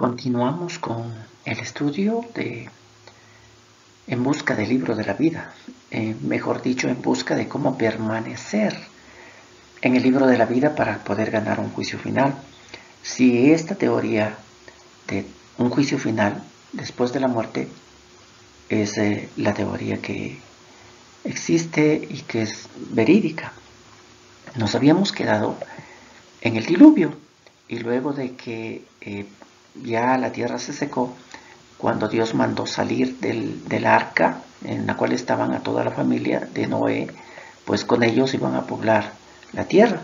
Continuamos con el estudio de En busca del libro de la vida, mejor dicho, en busca de cómo permanecer en el libro de la vida para poder ganar un juicio final. Si esta teoría de un juicio final después de la muerte es la teoría que existe y que es verídica. Nos habíamos quedado en el diluvio y luego de que ya la tierra se secó, cuando Dios mandó salir del arca en la cual estaban a toda la familia de Noé, pues con ellos iban a poblar la tierra.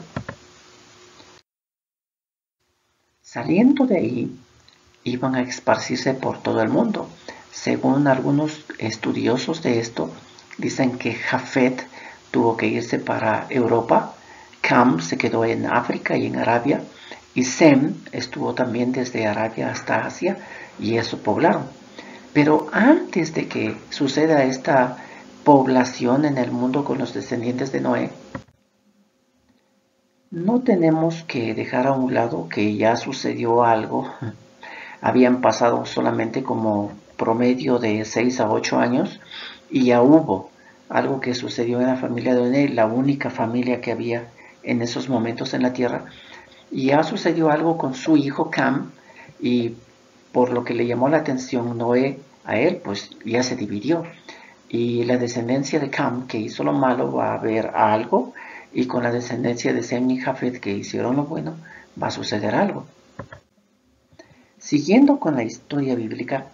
Saliendo de ahí, iban a esparcirse por todo el mundo. Según algunos estudiosos de esto, dicen que Jafet tuvo que irse para Europa, Cam se quedó en África y en Arabia, y Sem estuvo también desde Arabia hasta Asia, y eso poblaron. Pero antes de que suceda esta población en el mundo con los descendientes de Noé, no tenemos que dejar a un lado que ya sucedió algo. Habían pasado solamente como promedio de 6 a 8 años y ya hubo algo que sucedió en la familia de Noé, la única familia que había en esos momentos en la tierra. Y ya sucedió algo con su hijo Cam, y por lo que le llamó la atención Noé a él, pues ya se dividió. Y la descendencia de Cam, que hizo lo malo, va a ver algo, y con la descendencia de Sem y Jafet, que hicieron lo bueno, va a suceder algo. Siguiendo con la historia bíblica,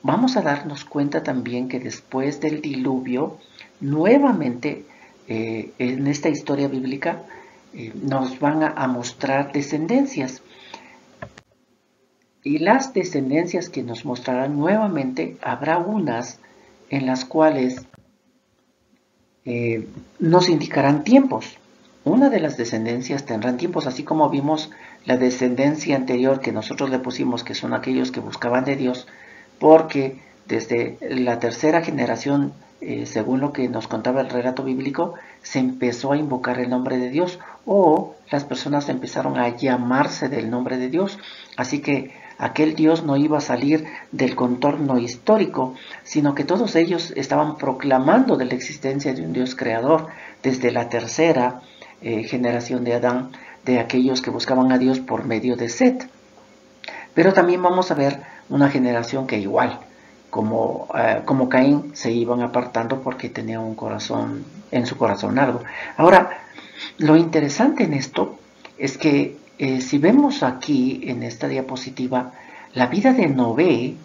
vamos a darnos cuenta también que después del diluvio, nuevamente en esta historia bíblica, nos van a mostrar descendencias. Y las descendencias que nos mostrarán nuevamente, habrá unas en las cuales nos indicarán tiempos. Una de las descendencias tendrán tiempos, así como vimos la descendencia anterior que nosotros le pusimos, que son aquellos que buscaban de Dios, porque desde la tercera generación, según lo que nos contaba el relato bíblico, se empezó a invocar el nombre de Dios, o las personas empezaron a llamarse del nombre de Dios. Así que aquel Dios no iba a salir del contorno histórico, sino que todos ellos estaban proclamando de la existencia de un Dios creador desde la tercera generación de Adán, de aquellos que buscaban a Dios por medio de Set. Pero también vamos a ver una generación que igual, como Caín, se iban apartando porque tenía un corazón, en su corazón algo. Ahora, lo interesante en esto es que si vemos aquí en esta diapositiva, la vida de Noé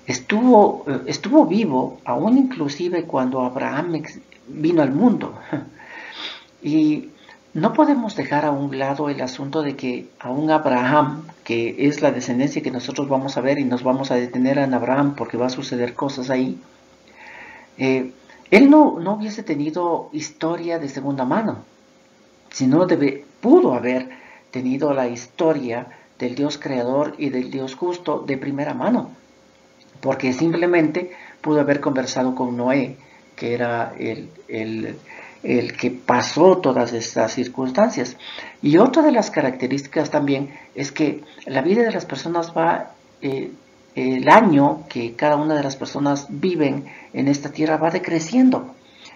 estuvo vivo, aún inclusive cuando Abraham vino al mundo. Y no podemos dejar a un lado el asunto de que aún Abraham, que es la descendencia que nosotros vamos a ver y nos vamos a detener en Abraham porque va a suceder cosas ahí, él no hubiese tenido historia de segunda mano, sino pudo haber tenido la historia del Dios creador y del Dios justo de primera mano, porque simplemente pudo haber conversado con Noé, que era el que pasó todas estas circunstancias. Y otra de las características también es que la vida de las personas va, el año que cada una de las personas viven en esta tierra va decreciendo.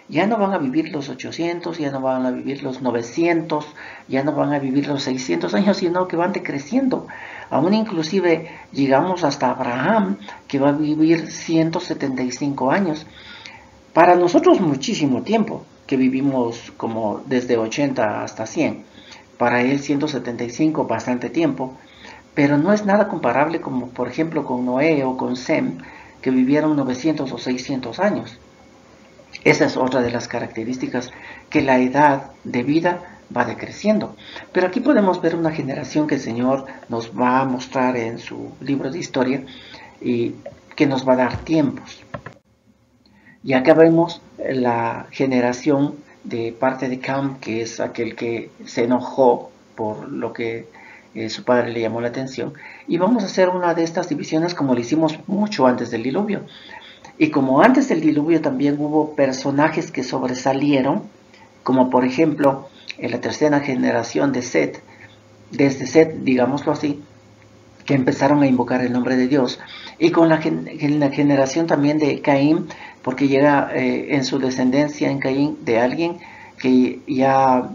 Ya no van a vivir los 800, ya no van a vivir los 900, ya no van a vivir los 600 años, sino que van decreciendo. Aún inclusive llegamos hasta Abraham, que va a vivir 175 años. Para nosotros muchísimo tiempo, que vivimos como desde 80 hasta 100. Para él 175, bastante tiempo. Pero no es nada comparable como por ejemplo con Noé o con Sem, que vivieron 900 o 600 años. Esa es otra de las características, que la edad de vida va decreciendo. Pero aquí podemos ver una generación que el Señor nos va a mostrar en su libro de historia y que nos va a dar tiempos. Y acá vemos la generación de parte de Cam, que es aquel que se enojó por lo que su padre le llamó la atención. Y vamos a hacer una de estas divisiones como lo hicimos mucho antes del diluvio. Y como antes del diluvio también hubo personajes que sobresalieron, como por ejemplo en la tercera generación de Set, desde Set, digámoslo así, que empezaron a invocar el nombre de Dios, y con la generación también de Caín, porque llega en su descendencia en Caín de alguien que ya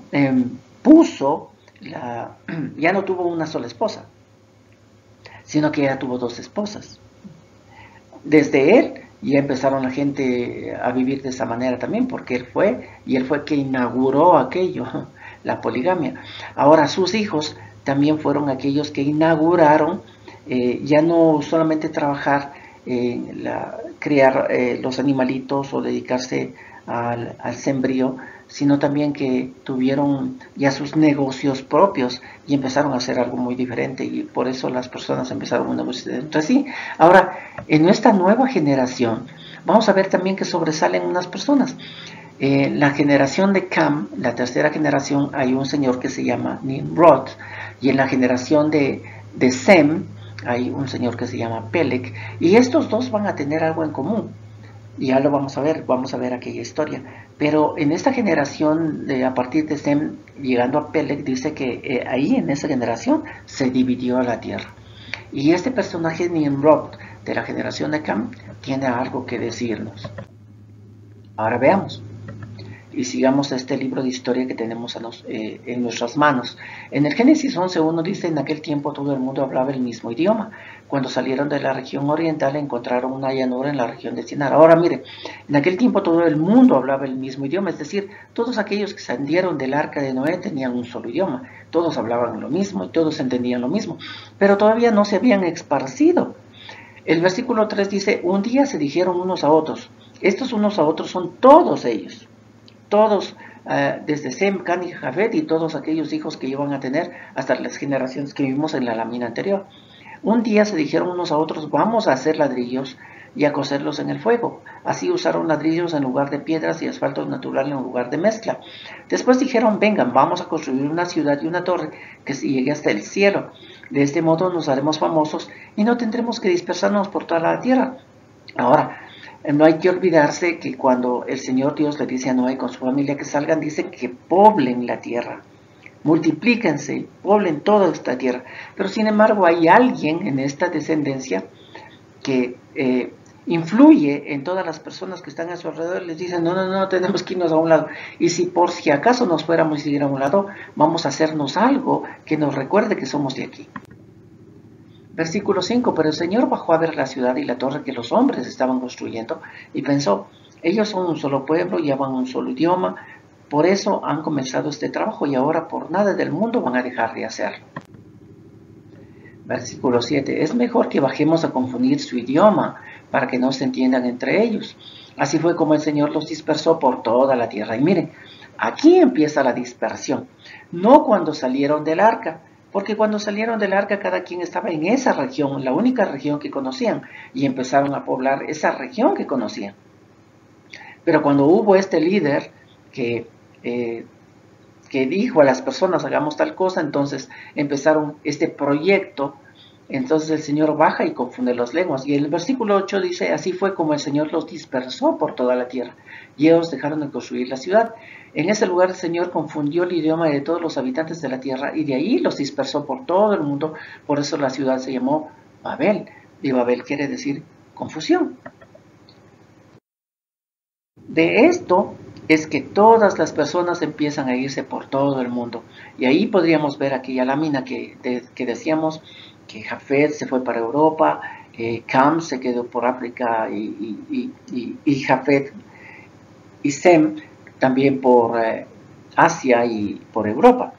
ya no tuvo una sola esposa, sino que ya tuvo dos esposas. Desde él ya empezaron la gente a vivir de esa manera también, porque él fue que inauguró aquello, la poligamia. Ahora sus hijos también fueron aquellos que inauguraron ya no solamente trabajar, criar los animalitos o dedicarse al sembrío, sino también que tuvieron ya sus negocios propios y empezaron a hacer algo muy diferente, y por eso las personas empezaron un negocio entre sí. Ahora, en nuestra nueva generación, vamos a ver también que sobresalen unas personas. La generación de Cam, la tercera generación, hay un señor que se llama Nimrod, y en la generación de Sem hay un señor que se llama Peleg, y estos dos van a tener algo en común. Ya lo vamos a ver aquella historia. Pero en esta generación, a partir de Sem, llegando a Peleg, dice que ahí en esa generación se dividió la tierra. Y este personaje Nimrod de la generación de Cam tiene algo que decirnos. Ahora veamos y sigamos este libro de historia que tenemos en nuestras manos. En el Génesis 11.1 dice: en aquel tiempo todo el mundo hablaba el mismo idioma. Cuando salieron de la región oriental encontraron una llanura en la región de Sinar. Ahora mire, en aquel tiempo todo el mundo hablaba el mismo idioma, es decir, todos aquellos que salieron del arca de Noé tenían un solo idioma, todos hablaban lo mismo y todos entendían lo mismo, pero todavía no se habían esparcido. El versículo 3 dice: un día se dijeron unos a otros. Estos unos a otros son todos ellos. Todos, desde Sem, Can y Jafet, y todos aquellos hijos que iban a tener hasta las generaciones que vimos en la lámina anterior. Un día se dijeron unos a otros: vamos a hacer ladrillos y a cocerlos en el fuego. Así usaron ladrillos en lugar de piedras y asfalto natural en lugar de mezcla. Después dijeron: vengan, vamos a construir una ciudad y una torre que llegue hasta el cielo. De este modo nos haremos famosos y no tendremos que dispersarnos por toda la tierra. Ahora, no hay que olvidarse que cuando el Señor Dios le dice a Noé con su familia que salgan, dice que poblen la tierra, multiplíquense, poblen toda esta tierra. Pero sin embargo hay alguien en esta descendencia que influye en todas las personas que están a su alrededor. Les dicen: no, tenemos que irnos a un lado, y si acaso nos fuéramos a ir a un lado, vamos a hacernos algo que nos recuerde que somos de aquí. Versículo 5: pero el Señor bajó a ver la ciudad y la torre que los hombres estaban construyendo, y pensó: ellos son un solo pueblo y hablan un solo idioma, por eso han comenzado este trabajo, y ahora por nada del mundo van a dejar de hacerlo. Versículo 7: es mejor que bajemos a confundir su idioma, para que no se entiendan entre ellos. Así fue como el Señor los dispersó por toda la tierra. Y miren, aquí empieza la dispersión, no cuando salieron del arca, porque cuando salieron del arca cada quien estaba en esa región, la única región que conocían, y empezaron a poblar esa región que conocían. Pero cuando hubo este líder que dijo a las personas: hagamos tal cosa, entonces empezaron este proyecto. Entonces el Señor baja y confunde las lenguas. Y el versículo 8 dice: así fue como el Señor los dispersó por toda la tierra, y ellos dejaron de construir la ciudad. En ese lugar el Señor confundió el idioma de todos los habitantes de la tierra, y de ahí los dispersó por todo el mundo. Por eso la ciudad se llamó Babel, y Babel quiere decir confusión. De esto es que todas las personas empiezan a irse por todo el mundo. Y ahí podríamos ver aquella lámina que decíamos que Jafet se fue para Europa, Cam se quedó por África, y Jafet y Sem también por Asia y por Europa.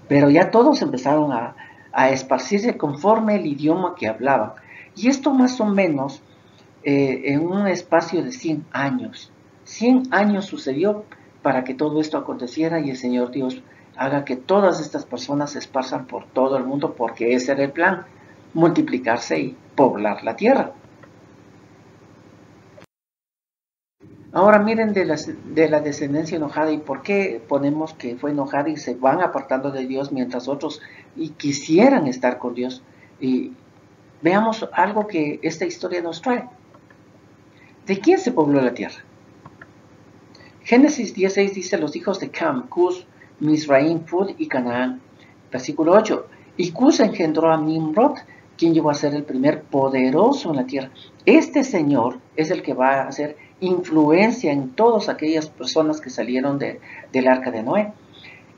Pero ya todos empezaron a esparcirse conforme el idioma que hablaban. Y esto más o menos en un espacio de 100 años. 100 años sucedió para que todo esto aconteciera, y el Señor Dios haga que todas estas personas se esparzan por todo el mundo, porque ese era el plan: multiplicarse y poblar la tierra. Ahora miren de la descendencia enojada, y por qué ponemos que fue enojada y se van apartando de Dios mientras otros y quisieran estar con Dios. Y veamos algo que esta historia nos trae. ¿De quién se pobló la tierra? Génesis 16 dice: los hijos de Cam, Cus, Mizraim, Fud y Canaán. Versículo 8: y Cus engendró a Nimrod, ¿quién llegó a ser el primer poderoso en la tierra? Este Señor es el que va a hacer influencia en todas aquellas personas que salieron del arca de Noé.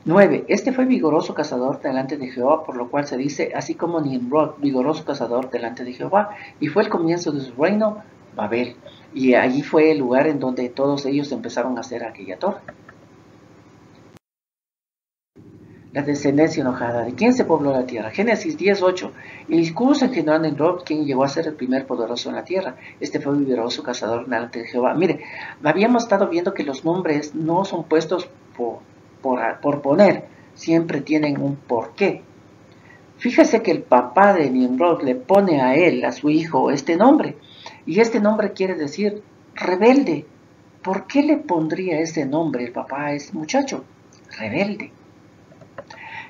9. Este fue vigoroso cazador delante de Jehová, por lo cual se dice, así como Nimrod, vigoroso cazador delante de Jehová, y fue el comienzo de su reino, Babel. Y allí fue el lugar en donde todos ellos empezaron a hacer aquella torre. La descendencia enojada. ¿De quién se pobló la tierra? Génesis 10:8. Y Cus engendró a Nimrod, quien llegó a ser el primer poderoso en la tierra. Este fue vigoroso cazador delante de Jehová. Mire, habíamos estado viendo que los nombres no son puestos por poner, siempre tienen un porqué. Fíjese que el papá de Nimrod le pone a él, a su hijo, este nombre. Y este nombre quiere decir rebelde. ¿Por qué le pondría ese nombre el papá a ese muchacho? Rebelde.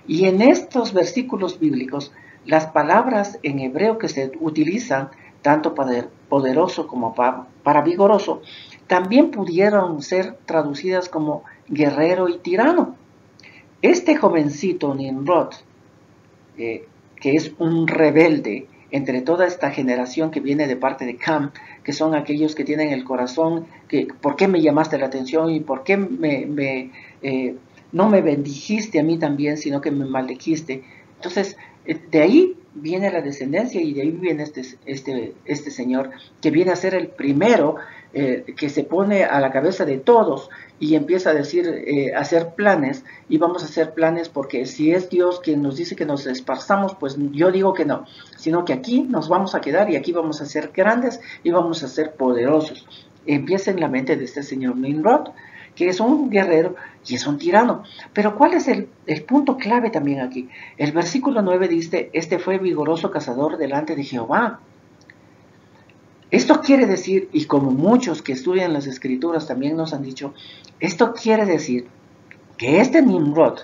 Y en estos versículos bíblicos, las palabras en hebreo que se utilizan, tanto para poderoso como para vigoroso, también pudieron ser traducidas como guerrero y tirano. Este jovencito Nimrod, que es un rebelde entre toda esta generación que viene de parte de Cam, que son aquellos que tienen el corazón, que ¿por qué me llamaste la atención y por qué no me bendijiste a mí también, sino que me maldijiste? Entonces, de ahí viene la descendencia y de ahí viene este señor que viene a ser el primero que se pone a la cabeza de todos y empieza a decir, hacer planes, y vamos a hacer planes porque si es Dios quien nos dice que nos esparzamos, pues yo digo que no, sino que aquí nos vamos a quedar y aquí vamos a ser grandes y vamos a ser poderosos. Empieza en la mente de este señor Nimrod, que es un guerrero y es un tirano. Pero ¿cuál es el punto clave también aquí? El versículo 9 dice, este fue vigoroso cazador delante de Jehová. Esto quiere decir, y como muchos que estudian las escrituras también nos han dicho, esto quiere decir que este Nimrod,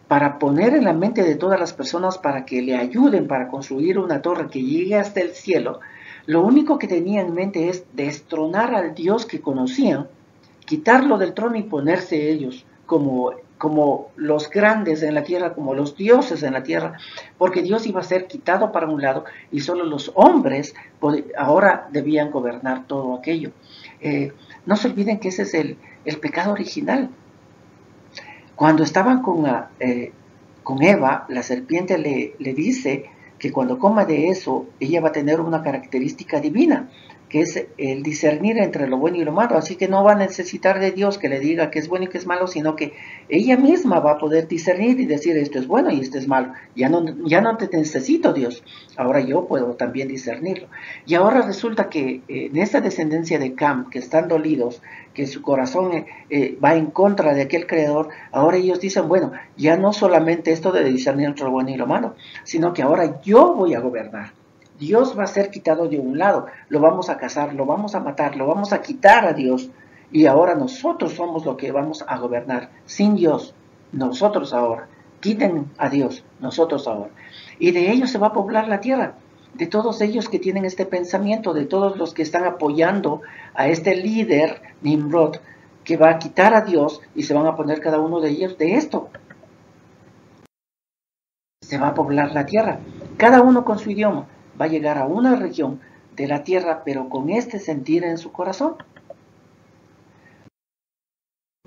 para poner en la mente de todas las personas para que le ayuden para construir una torre que llegue hasta el cielo, lo único que tenía en mente es destronar al Dios que conocían, quitarlo del trono y ponerse ellos como los grandes en la tierra, como los dioses en la tierra, porque Dios iba a ser quitado para un lado y solo los hombres ahora debían gobernar todo aquello. No se olviden que ese es el pecado original. Cuando estaban con Eva, la serpiente le dice que cuando coma de eso, ella va a tener una característica divina, que es el discernir entre lo bueno y lo malo. Así que no va a necesitar de Dios que le diga que es bueno y que es malo, sino que ella misma va a poder discernir y decir esto es bueno y esto es malo. Ya no te necesito, Dios. Ahora yo puedo también discernirlo. Y ahora resulta que en esta descendencia de Cam, que están dolidos, que su corazón va en contra de aquel creador, ahora ellos dicen, bueno, ya no solamente esto de discernir entre lo bueno y lo malo, sino que ahora yo voy a gobernar. Dios va a ser quitado de un lado, lo vamos a cazar, lo vamos a matar, lo vamos a quitar a Dios, y ahora nosotros somos los que vamos a gobernar, sin Dios, nosotros ahora, quiten a Dios, nosotros ahora, y de ellos se va a poblar la tierra, de todos ellos que tienen este pensamiento, de todos los que están apoyando a este líder, Nimrod, que va a quitar a Dios, y se van a poner cada uno de ellos de esto. Se va a poblar la tierra, cada uno con su idioma, va a llegar a una región de la tierra, pero con este sentir en su corazón.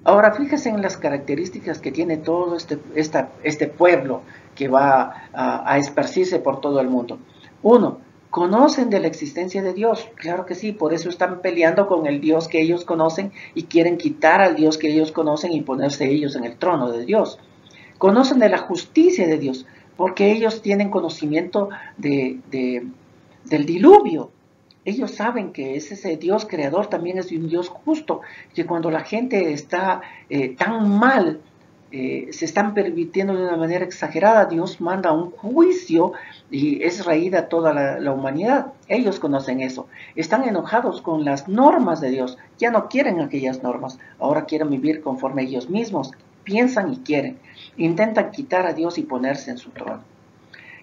Ahora fíjense en las características que tiene todo este pueblo que va a esparcirse por todo el mundo. 1. ¿Conocen de la existencia de Dios? Claro que sí, por eso están peleando con el Dios que ellos conocen y quieren quitar al Dios que ellos conocen y ponerse ellos en el trono de Dios. Conocen de la justicia de Dios, porque ellos tienen conocimiento del diluvio. Ellos saben que ese Dios creador también es un Dios justo, que cuando la gente está tan mal, se están permitiendo de una manera exagerada, Dios manda un juicio y es raída toda la humanidad. Ellos conocen eso. Están enojados con las normas de Dios. Ya no quieren aquellas normas. Ahora quieren vivir conforme ellos mismos piensan y quieren. Intentan quitar a Dios y ponerse en su trono.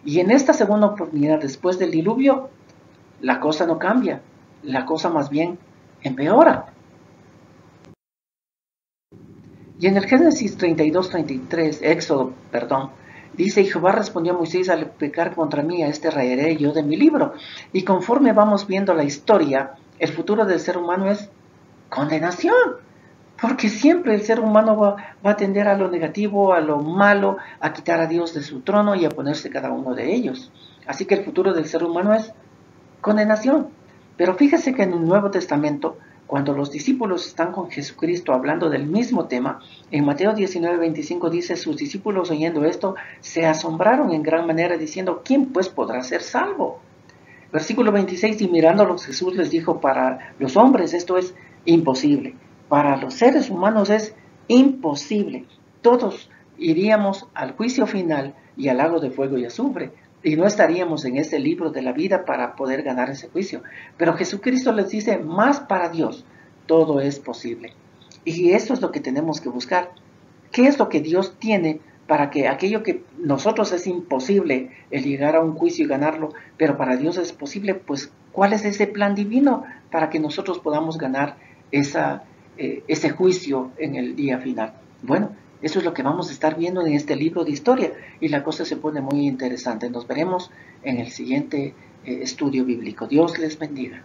Y en esta segunda oportunidad, después del diluvio, la cosa no cambia. La cosa más bien empeora. Y en el Génesis 32-33, Dice, y Jehová respondió a Moisés, al pecar contra mí, a este rayaré yo de mi libro. Y conforme vamos viendo la historia, el futuro del ser humano es condenación. Porque siempre el ser humano va a tender a lo negativo, a lo malo, a quitar a Dios de su trono y a ponerse cada uno de ellos. Así que el futuro del ser humano es condenación. Pero fíjese que en el Nuevo Testamento, cuando los discípulos están con Jesucristo hablando del mismo tema, en Mateo 19:25 dice, sus discípulos oyendo esto se asombraron en gran manera diciendo, ¿quién pues podrá ser salvo? Versículo 26, y mirándolos Jesús les dijo, para los hombres esto es imposible, para los seres humanos es imposible. Todos iríamos al juicio final y al lago de fuego y azufre, y no estaríamos en ese libro de la vida para poder ganar ese juicio. Pero Jesucristo les dice, más para Dios, todo es posible. Y eso es lo que tenemos que buscar. ¿Qué es lo que Dios tiene para que aquello que nosotros es imposible el llegar a un juicio y ganarlo, pero para Dios es posible? Pues, ¿cuál es ese plan divino para que nosotros podamos ganar ese juicio en el día final? Bueno, eso es lo que vamos a estar viendo en este libro de historia y la cosa se pone muy interesante. Nos veremos en el siguiente estudio bíblico. Dios les bendiga.